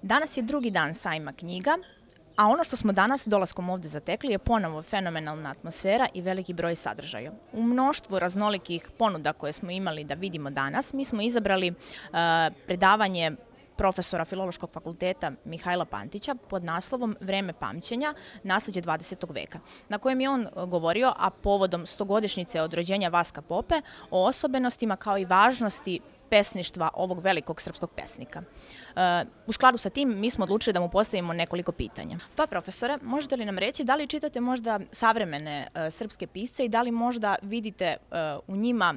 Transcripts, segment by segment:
Danas je drugi dan sajma knjiga, a ono što smo danas dolaskom ovde zatekli je ponovo fenomenalna atmosfera i veliki broj sadržaja. U mnoštvu raznolikih ponuda koje smo imali da vidimo danas, mi smo izabrali predavanje profesora Filološkog fakulteta Mihajla Pantića pod naslovom Vreme pamćenja, nasleđe 20. veka, na kojem je on govorio, a povodom 100-godišnjice od rođenja Vaska Pope, o osobenostima kao i važnosti pesništva ovog velikog srpskog pesnika. U skladu sa tim, mi smo odlučili da mu postavimo nekoliko pitanja. Pa, profesore, možete li nam reći da li čitate možda savremene srpske pisce i da li možda vidite u njima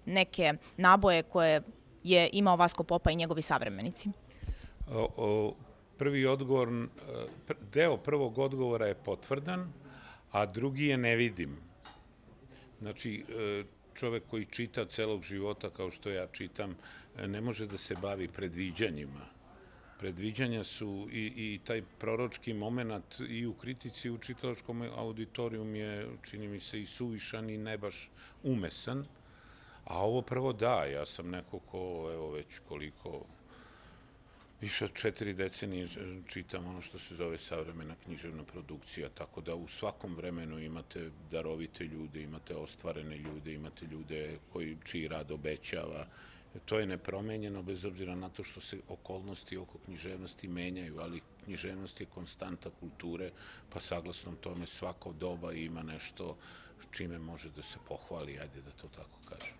neke naboje koje je imao Vasko Popa i njegovi savremenici? Prvi odgovor, deo prvog odgovora je potvrdan, a drugi je ne vidim. Znači, čovek koji čita celog života kao što ja čitam, ne može da se bavi predviđanjima. Predviđanja su i taj proročki moment i u kritici u čitalačkom auditorijum je, čini mi se, i suvišan i ne baš umesan. A ovo prvo da, ja sam neko ko, evo već koliko, više od 4 decenije čitam ono što se zove savremena književna produkcija, tako da u svakom vremenu imate darovite ljude, imate ostvarene ljude, imate ljude čiji rad obećava. To je nepromenjeno bez obzira na to što se okolnosti oko književnosti menjaju, ali književnost je konstanta kulture, pa saglasno tome svako doba ima nešto čime može da se pohvali, ajde da to tako kažem.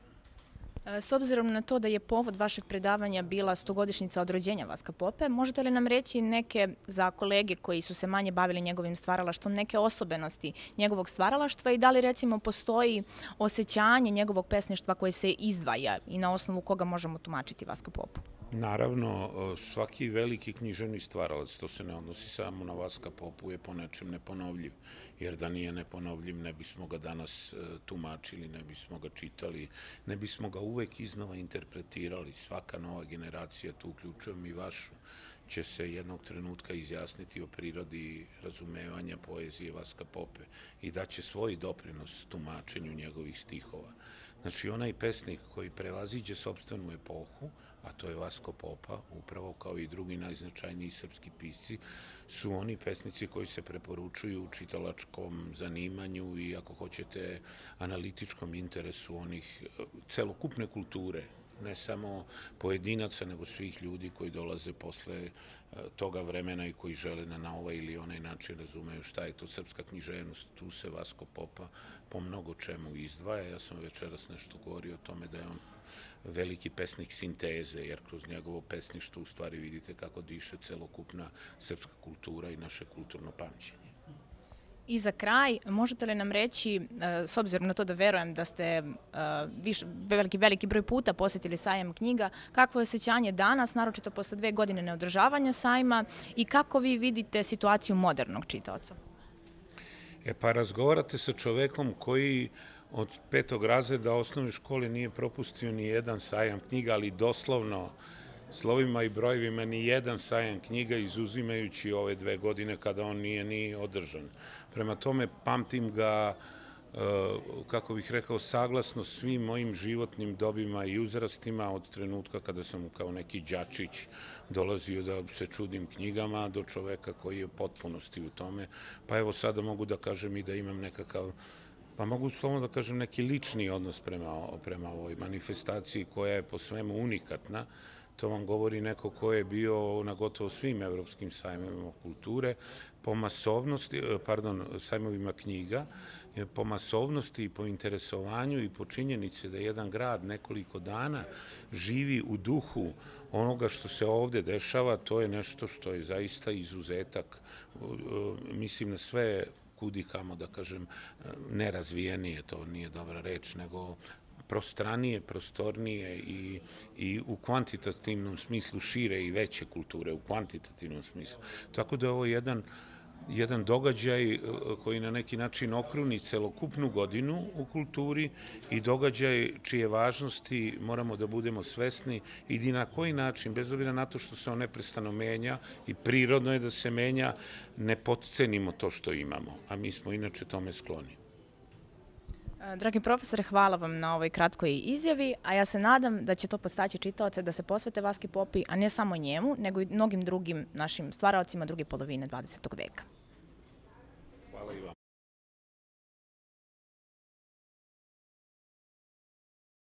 S obzirom na to da je povod vašeg predavanja bila 100-godišnjica od rođenja Vaska Pope, možete li nam reći neke, za kolege koji su se manje bavili njegovim stvaralaštvom, neke osobenosti njegovog stvaralaštva i da li recimo postoji osjećanje njegovog pesništva koje se izdvaja i na osnovu koga možemo tumačiti Vaska Popu? Naravno, svaki veliki književni stvaralac, to se ne odnosi samo na Vaska Popu, je po nečem neponovljiv, jer da nije neponovljiv ne bismo ga danas tumačili, ne bismo ga čitali, ne bismo ga uvek iznova interpretirali. Svaka nova generacija, tu uključujem i vašu, će se jednog trenutka izjasniti o prirodi razumevanja poezije Vaska Pope i daće svoj doprinos tumačenju njegovih stihova. Znači, onaj pesnik koji prevaziđe sopstvenu epohu, a to je Vasko Popa, upravo kao i drugi najznačajniji srpski pisci, su oni pesnici koji se preporučuju u čitalačkom zanimanju i, ako hoćete, analitičkom interesu onih celokupne kulture, ne samo pojedinaca, nego svih ljudi koji dolaze posle toga vremena i koji žele na ovaj ili onaj način razumeju šta je to srpska književnost. Tu se Vasko Popa po mnogo čemu izdvaja. Ja sam večeras nešto govorio o tome da je on veliki pesnik sinteze, jer kroz njegovo pesništvo u stvari vidite kako diše celokupna srpska kultura i naše kulturno pamćenje. I za kraj, možete li nam reći, s obzirom na to da verujem da ste veliki broj puta posjetili sajam knjiga, kakvo je osjećanje danas, naročito posle 2 godine neodržavanja sajma i kako vi vidite situaciju modernog čitaoca? Pa razgovarate sa čovekom koji od 5. razreda osnovne škole nije propustio ni jedan sajam knjiga, ali doslovno slovima i brojevima ni jedan sajam knjiga, izuzimajući ove 2 godine kada on nije ni održan. Prema tome, pamtim ga, kako bih rekao, saglasno svim mojim životnim dobima i uzrastima, od trenutka kada sam kao neki đačić dolazio da se čudim knjigama, do čoveka koji je u potpunosti u tome. Pa evo sada mogu da kažem i da imam nekakav, pa mogu slobodno da kažem, neki lični odnos prema ovoj manifestaciji koja je po svemu unikatna. To vam govori neko ko je bio na gotovo svim evropskim sajmovima kulture, po masovnosti, sajmovima knjiga, po masovnosti i po interesovanju i po činjenici da jedan grad nekoliko dana živi u duhu onoga što se ovde dešava. To je nešto što je zaista izuzetak, mislim na sve kudikamo, da kažem, nerazvijenije, to nije dobra reč, nego prostranije, prostornije i u kvantitativnom smislu šire i veće kulture, u kvantitativnom smislu. Tako da je ovo jedan događaj koji na neki način okruni celokupnu godinu u kulturi i događaj čije važnosti moramo da budemo svesni i na koji način, bez obzira na to što se on neprestano menja i prirodno je da se menja, ne potcenimo to što imamo, a mi smo inače tome skloni. Dragi profesore, hvala vam na ovoj kratkoj izjavi, a ja se nadam da će to postaći čitaoce da se posvete Vaski Popi, a ne samo njemu, nego i mnogim drugim našim stvaraocima druge polovine 20. veka. Hvala i vam.